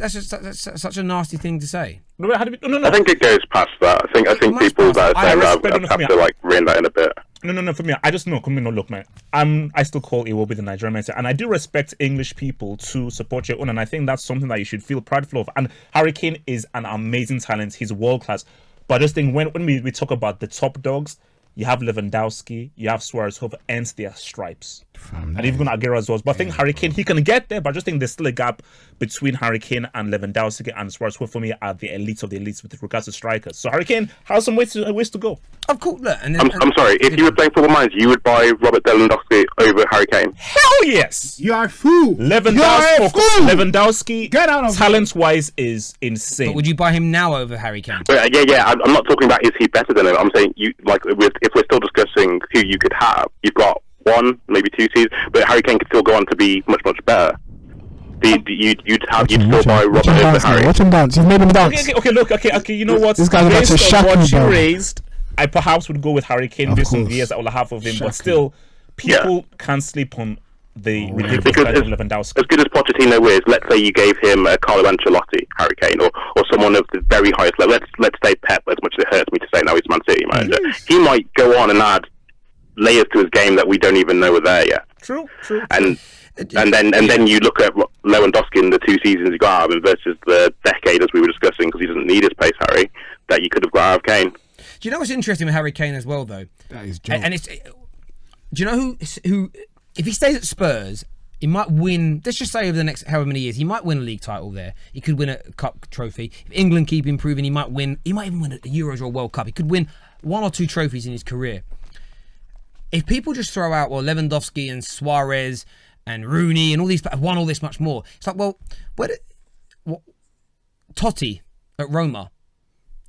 nasty thing to say. No. I think it goes past that. I think people that are saying that have to like rein that in a bit. No. For me, I just know. Look, man. I still call Iwobi the Nigerian man, and I do respect English people to support your own, and I think that's something that you should feel prideful of. And Harry Kane is an amazing talent. He's world class. But I just think when we talk about the top dogs, you have Lewandowski, you have Suarez, who have earned their stripes. And even Aguero as well. But I think Harry Kane, he can get there, but I just think there's still a gap between Harry Kane and Lewandowski and Suarez, who for me are the elites of the elites with regards to strikers. So Harry Kane has some ways to go. Of course, look. I'm sorry, if you were playing Football Minds, you would buy Robert Lewandowski over Harry Kane? Hell yes! You are a fool! Lewandowski, get out of talent-wise, is insane. But would you buy him now over Harry Kane? But, I'm not talking about is he better than him. I'm saying, if we're still discussing who you could have, you've got 1, maybe 2 seasons, but Harry Kane could still go on to be much, much better. You'd still buy Robert over Harry. Watch him dance. He's made him dance. Okay. You know what? This guy's about to shack me what you down. raised, I perhaps would go with Harry Kane based on the years that will have of him. But still, people can't sleep on the ridiculous value of Lewandowski. As good as Pochettino is, let's say you gave him Carlo Ancelotti, Harry Kane, or someone of the very highest level. Let's say Pep, as much as it hurts me to say now he's Man City manager. He might go on and add layers to his game that we don't even know are there yet. True. And then you look at Lewandowski in the 2 seasons he got out of him versus the decade, as we were discussing, because he doesn't need his pace, Harry, that you could have got out of Kane. Do you know what's interesting with Harry Kane as well, though? That is do you know who if he stays at Spurs, he might win, let's just say over the next however many years, he might win a league title there. He could win a cup trophy. If England keep improving, he might even win a Euros or a World Cup. He could win 1 or 2 trophies in his career. If people just throw out, Lewandowski and Suarez and Rooney and all these have won all this much more, it's like, Totti at Roma,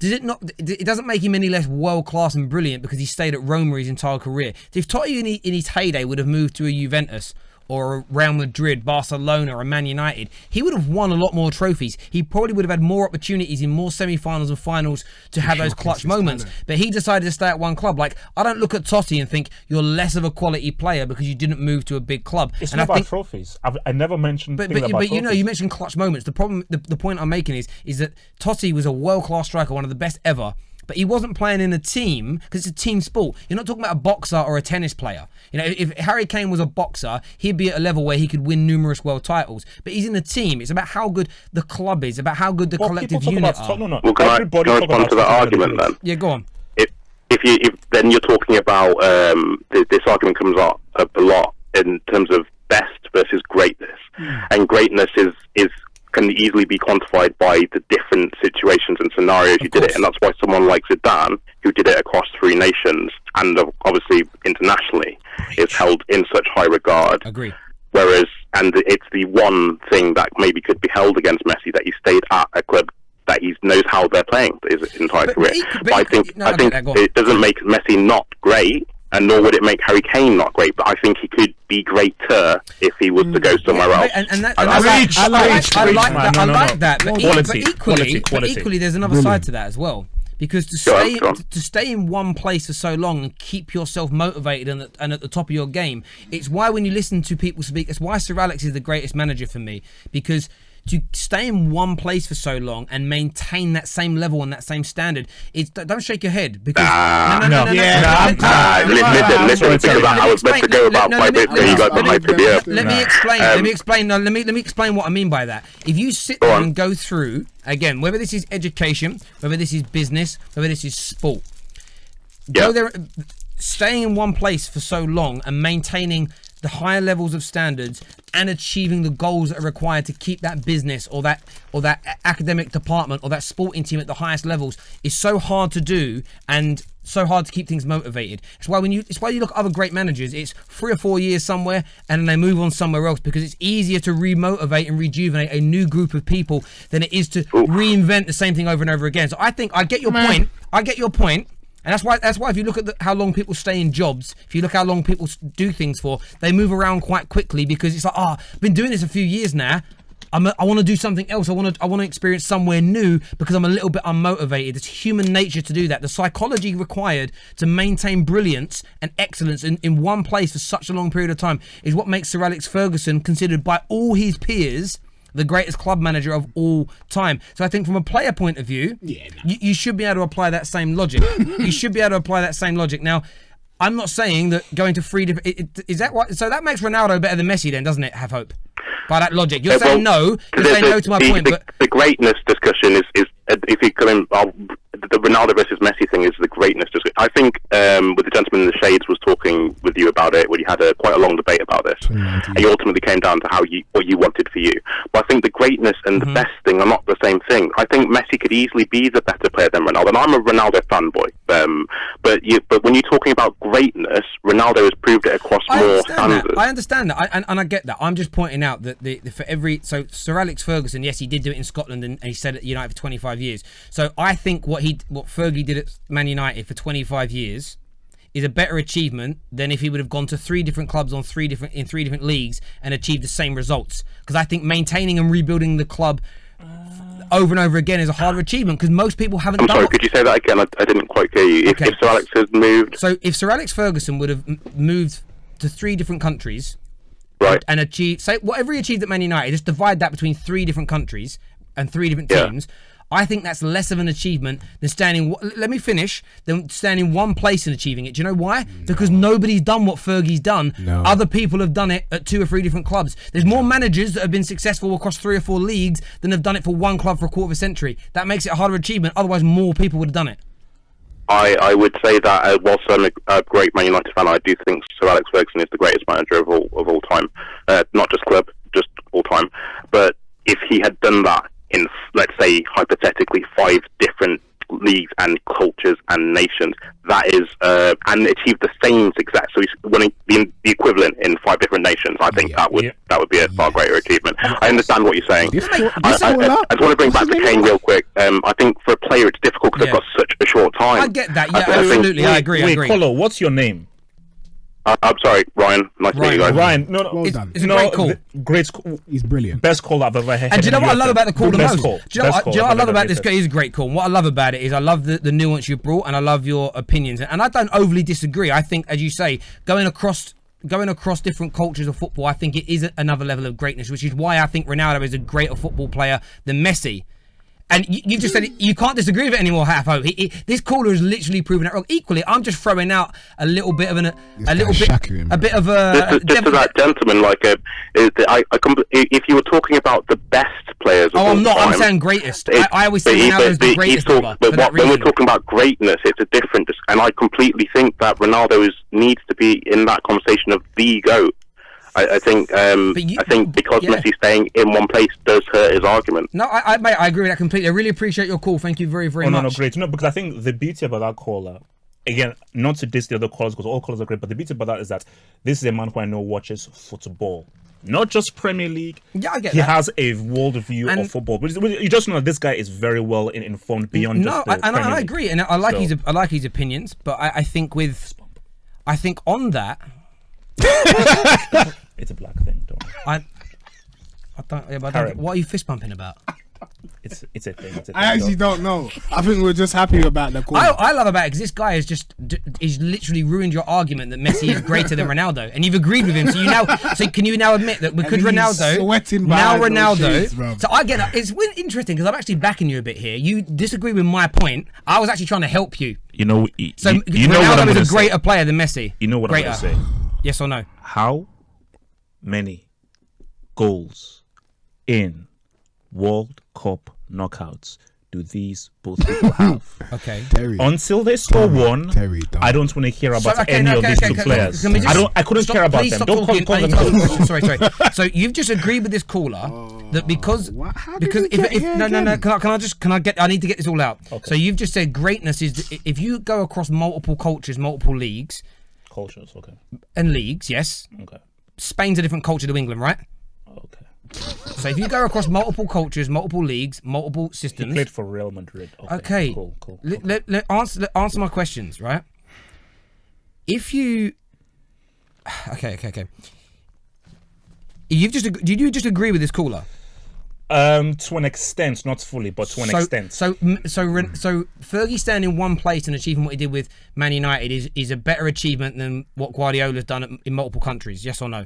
it doesn't make him any less world class and brilliant because he stayed at Roma his entire career. If Totti in his heyday would have moved to a Juventus or a Real Madrid, Barcelona, or a Man United, he would have won a lot more trophies. He probably would have had more opportunities in more semi-finals and finals to have those clutch moments. But he decided to stay at one club. Like, I don't look at Totti and think you're less of a quality player because you didn't move to a big club. It's not about trophies. I never mentioned things about trophies. You mentioned clutch moments. The problem, the point I'm making is that Totti was a world-class striker, one of the best ever. But he wasn't playing in a team because it's a team sport. You're not talking about a boxer or a tennis player. You know, if Harry Kane was a boxer, he'd be at a level where he could win numerous world titles. But he's in a team. It's about how good the club is, about how good the collective unit are. Well, can I respond to that argument then? Yeah, go on. if then you're talking about this argument comes up a lot in terms of best versus greatness, and greatness can easily be quantified by the different situations and scenarios you did it, and that's why someone like Zidane, who did it across 3 nations and obviously internationally, is held in such high regard. Agree. Whereas, and it's the one thing that maybe could be held against Messi, that he stayed at a club that he knows how they're playing his entire career. But I think it doesn't make Messi not great, and nor would it make Harry Kane not great. But I think he could be greater if he was to go somewhere else. I like that. But Quality. equally, there's another side to that as well. Because to stay in one place for so long and keep yourself motivated and at the top of your game, it's why when you listen to people speak, it's why Sir Alex is the greatest manager for me. Because to stay in one place for so long and maintain that same level and that same standard, don't shake your head, because listen, because I was meant to go about 5 minutes ago. You guys got my PDF. Let me explain what I mean by that. If you sit there and go through again, whether this is education, whether this is business, whether this is sport, go there, staying in one place for so long and maintaining the higher levels of standards and achieving the goals that are required to keep that business or that academic department or that sporting team at the highest levels is so hard to do and so hard to keep things motivated. It's why you look at other great managers, it's 3 or 4 years somewhere and then they move on somewhere else, because it's easier to remotivate and rejuvenate a new group of people than it is to reinvent the same thing over and over again. So I think I get your point. And that's why if you look at how long people stay in jobs, if you look how long people do things for, they move around quite quickly, because it's like, I've been doing this a few years now. I want to do something else. I want to experience somewhere new because I'm a little bit unmotivated. It's human nature to do that. The psychology required to maintain brilliance and excellence in one place for such a long period of time is what makes Sir Alex Ferguson considered by all his peers the greatest club manager of all time. So I think from a player point of view, you should be able to apply that same logic. Now, I'm not saying that going to 3 different... Is that what? So that makes Ronaldo better than Messi then, doesn't it, have hope? By that logic. You're saying no to my point, but... The greatness discussion is if you come in... the Ronaldo versus Messi thing is the greatness discussion. I think with the gentleman in the shades was talking with you about it, when you had quite a long debate about this, and you ultimately came down to what you wanted for you. But I think the greatness and the best thing are not the same thing. I think Messi could easily be the better player than Ronaldo, and I'm a Ronaldo fanboy. But when you're talking about greatness, Ronaldo has proved it across more standards. I understand that, and I get that. I'm just pointing out that so Sir Alex Ferguson, yes, he did do it in Scotland, and he said at United for 25 years. So I think what Fergie did at Man United for 25 years is a better achievement than if he would have gone to 3 different clubs in 3 different leagues and achieved the same results. Because I think maintaining and rebuilding the club over and over again is a harder achievement, because most people haven't done it. I'm sorry, could you say that again? I didn't quite hear you. If Sir Alex has moved... So if Sir Alex Ferguson would have moved to 3 different countries... Right. And achieved... Say, whatever he achieved at Man United, just divide that between 3 different countries and 3 different teams... I think that's less of an achievement than standing one place and achieving it. Do you know why? Because nobody's done what Fergie's done. No. Other people have done it at 2 or 3 different clubs. There's more managers that have been successful across 3 or 4 leagues than have done it for one club for a quarter of a century. That makes it a harder achievement. Otherwise, more people would have done it. I would say that whilst I'm a great Man United fan, I do think Sir Alex Ferguson is the greatest manager of all time. Not just club, just all time. But if he had done that in, let's say, hypothetically 5 different leagues and cultures and nations, that is, and achieved the same success. So he's winning the equivalent in 5 different nations. I think that would be a far greater achievement. I understand what you're saying. I just want to bring back to Kane real quick. I think for a player it's difficult because they've got such a short time. I get that. Yeah, absolutely. I agree. Wait, Colo, what's your name? I'm sorry, Ryan. Nice to meet you guys. Ryan, Well done. It's a great call. Great call. He's brilliant. Best call I've ever had. And do you know what I love about the call the most? Call. Do you know what I love about this guy? He's a great call. And what I love about it is I love the nuance you brought, and I love your opinions. And I don't overly disagree. I think, as you say, going across different cultures of football, I think it is another level of greatness, which is why I think Ronaldo is a greater football player than Messi. And you just said you can't disagree with it anymore, Halfo. This caller has literally proven that wrong. Equally, I'm just throwing out a little bit of a bit of a. Just to that gentleman, if you were talking about the best players. Of Oh, all I'm not. time. I'm saying greatest. I always say Ronaldo's the greatest ever. But when we're talking about greatness, it's a different. And I completely think that Ronaldo needs to be in that conversation of the GOAT. I think because Messi staying in one place does hurt his argument. No, mate, I agree with that completely. I really appreciate your call. Thank you very, very much. No, great. No, because I think the beauty about that caller, again, not to diss the other callers because all callers are great, but the beauty about that is that this is a man who I know watches football. Not just Premier League. Yeah, I get he that. He has a world view of football. But you just know that this guy is very well informed beyond just the Premier League. I agree, and I like his opinions. But I think on that, it's a black thing. Don't worry. What are you fist bumping about? It's a thing. I actually don't know. I think we're just happy about the call. I love about it because this guy is he's literally ruined your argument that Messi is greater than Ronaldo, and you've agreed with him. So can you now admit that because Ronaldo, so I get that. It's interesting because I'm actually backing you a bit here. You disagree with my point. I was actually trying to help you. You know, Ronaldo is a greater player than Messi. You know what I'm going to say? Yes or no? How many goals in World Cup knockouts do these both people have? Okay. Until they score one, I don't want to hear about any of these two players. I couldn't care about them. Don't call them. Sorry. So you've just agreed with this caller that because I need to get this all out. Okay. So you've just said greatness is if you go across multiple cultures, multiple leagues. Cultures, okay. And leagues, yes. Okay. Spain's a different culture to England, right? Okay. So if you go across multiple cultures, multiple leagues, multiple systems. He played for Real Madrid. Okay. Cool. Answer my questions, right? If you... Okay. Did you just agree with this caller? To an extent, not fully, but to an extent. So Fergie staying in one place and achieving what he did with Man United is a better achievement than what Guardiola's done in multiple countries. Yes or no?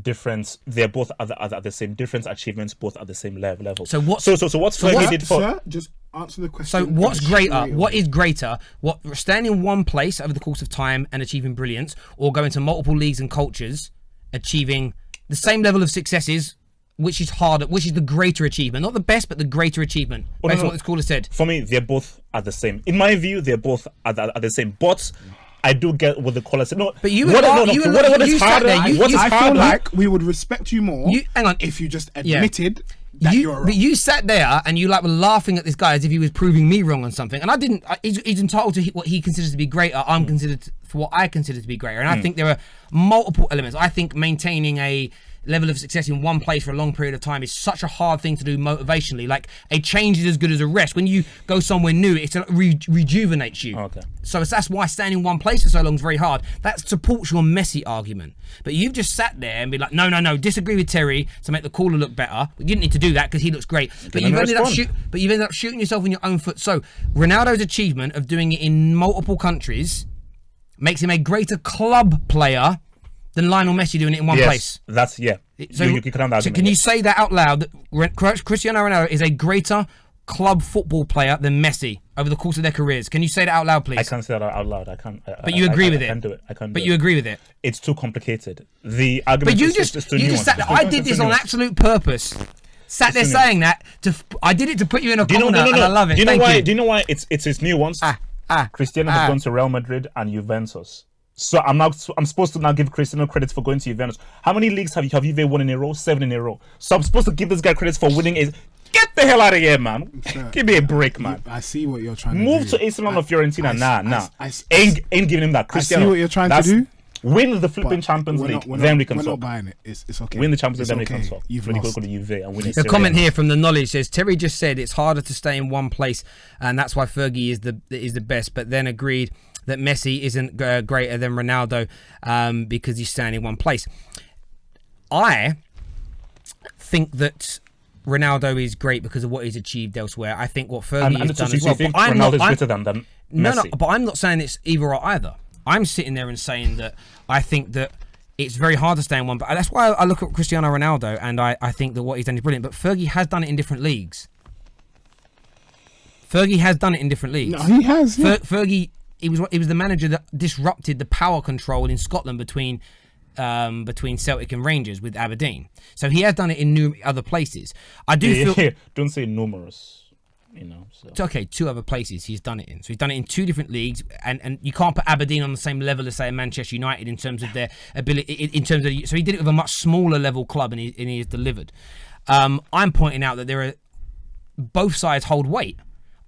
Difference. They're both at the same different achievements, both at the same level. So what's Fergie did for? Sir, just answer the question. So what's greater? What is greater? What staying in one place over the course of time and achieving brilliance, or going to multiple leagues and cultures, achieving the same level of successes? Which is harder? Which is the greater achievement? Not the best, but the greater achievement. Based on what this caller said. For me, they're both at the same. In my view, they're both at the same. But I do get what the caller said. No, but what is harder? I feel like we would respect you more. Hang on, if you just admitted that you're wrong. But you sat there and you were laughing at this guy as if he was proving me wrong on something. And I didn't. He's entitled to what he considers to be greater. I'm considered for what I consider to be greater. And I think there are multiple elements. I think maintaining a level of success in one place for a long period of time is such a hard thing to do motivationally. Like, a change is as good as a rest. When you go somewhere new, it rejuvenates you. Okay. So that's why staying in one place for so long is very hard. That supports your Messi argument. But you've just sat there and be like, no, disagree with Terry to make the caller look better. You didn't need to do that because he looks great. But you've ended up shooting yourself in your own foot. So Ronaldo's achievement of doing it in multiple countries makes him a greater club player than Lionel Messi doing it in one place. So you can have that. So can you say that out loud? That Cristiano Ronaldo is a greater club football player than Messi over the course of their careers. Can you say that out loud, please? I can't say that out loud. I can't. But you agree with it. I can't do it. But you agree with it. It's too complicated. The argument. But you just sat there. I did this on absolute purpose. Sat there saying that I did it to put you in a corner, and I love it. Do you know why it's nuanced? Cristiano has gone to Real Madrid and Juventus. So I'm supposed to now give Cristiano credit for going to Juventus. How many leagues have Juve won in a row? 7 in a row. So I'm supposed to give this guy credit for winning. Get the hell out of here, man. Give me a break, man. I see what you're trying to do. Move to AC Milan or Fiorentina. Nah. Ain't giving him that. Cristiano, I see what you're trying to do. Win the flipping Champions League, then we can talk. We're not buying it. It's okay. Win the Champions League, then we can talk. When you go to Juve and win it. The comment here from the knowledge says Terry just said it's harder to stay in one place, and that's why Fergie is the best. But then agreed that Messi isn't greater than Ronaldo because he's staying in one place. I think that Ronaldo is great because of what he's achieved elsewhere. I think what Fergie has done as well. Think Ronaldo's greater than Messi? No, but I'm not saying it's either or either. I'm sitting there and saying that I think that it's very hard to stay in one. But that's why I look at Cristiano Ronaldo and I think that what he's done is brilliant. But Fergie has done it in different leagues. No, he has. Yeah. Fergie. He was the manager that disrupted the power control in Scotland between between Celtic and Rangers with Aberdeen. So he has done it in other places. I do feel... Don't say numerous. So. Okay, 2 other places he's done it in. So he's done it in 2 different leagues, and you can't put Aberdeen on the same level as, say, Manchester United in terms of their ability. In terms of, so he did it with a much smaller level club, and he has delivered. I'm pointing out that both sides hold weight.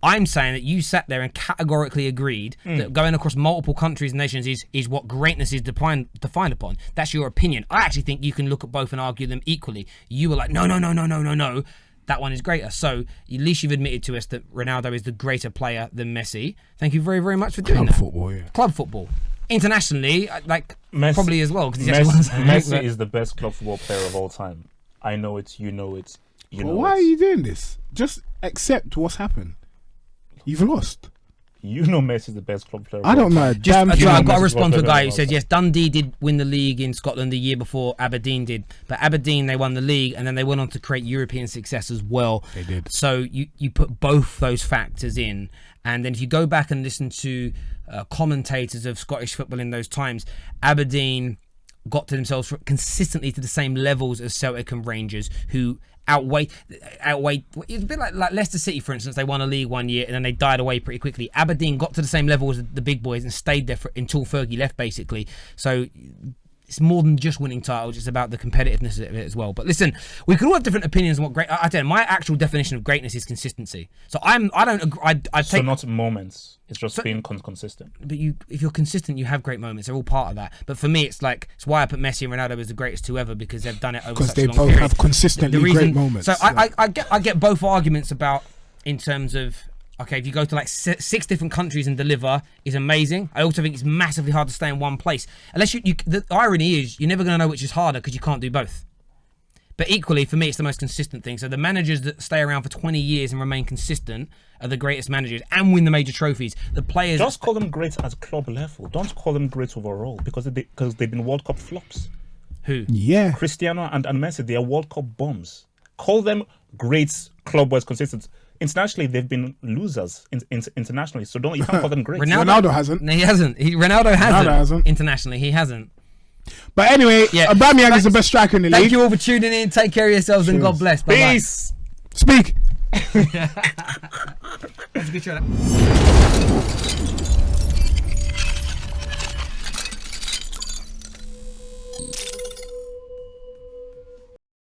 I'm saying that you sat there and categorically agreed that going across multiple countries and nations is what greatness is defined upon. That's your opinion. I actually think you can look at both and argue them equally. You were like, no. That one is greater. So at least you've admitted to us that Ronaldo is the greater player than Messi. Thank you very, very much for doing that. Club football. Internationally, Messi, probably as well. Messi is the best club football player of all time. I know it. You know it. Why are you doing this? Just accept what's happened. You've lost. You know Messi is the best club player. I don't know. I've got to respond to a guy who says, yes, Dundee did win the league in Scotland the year before Aberdeen did. But Aberdeen, they won the league, and then they went on to create European success as well. They did. So you put both those factors in. And then if you go back and listen to commentators of Scottish football in those times, Aberdeen got to themselves consistently to the same levels as Celtic and Rangers, who outweigh. It's a bit like Leicester City, for instance. They won a league one year and then they died away pretty quickly. Aberdeen got to the same level as the big boys and stayed there until Fergie left, basically. So it's more than just winning titles. It's about the competitiveness of it as well. But listen, we can all have different opinions on what great. I tell you, my actual definition of greatness is consistency. So I don't agree. So not moments. It's just being consistent. But if you're consistent, you have great moments. They're all part of that. But for me, it's why I put Messi and Ronaldo as the greatest 2 ever, because they've done it over such a long period. Because they both have consistently great moments. So I get both arguments about in terms of. Okay, if you go to 6 different countries and deliver, is amazing. I also think it's massively hard to stay in one place. Unless the irony is you're never going to know which is harder because you can't do both. But equally, for me, it's the most consistent thing. So the managers that stay around for 20 years and remain consistent are the greatest managers and win the major trophies. The players just call them great at club level. Don't call them great overall because they've been World Cup flops. Who? Yeah, Cristiano and Messi. They are World Cup bombs. Call them great club-wise consistent. Internationally, they've been losers internationally, so you can't call them great. Ronaldo hasn't. No, he hasn't. Ronaldo hasn't. Internationally, he hasn't. But anyway, Aubameyang is the best striker in the league. Thank you all for tuning in. Take care of yourselves and God bless. Bye-bye. Peace. Speak. That's a good show.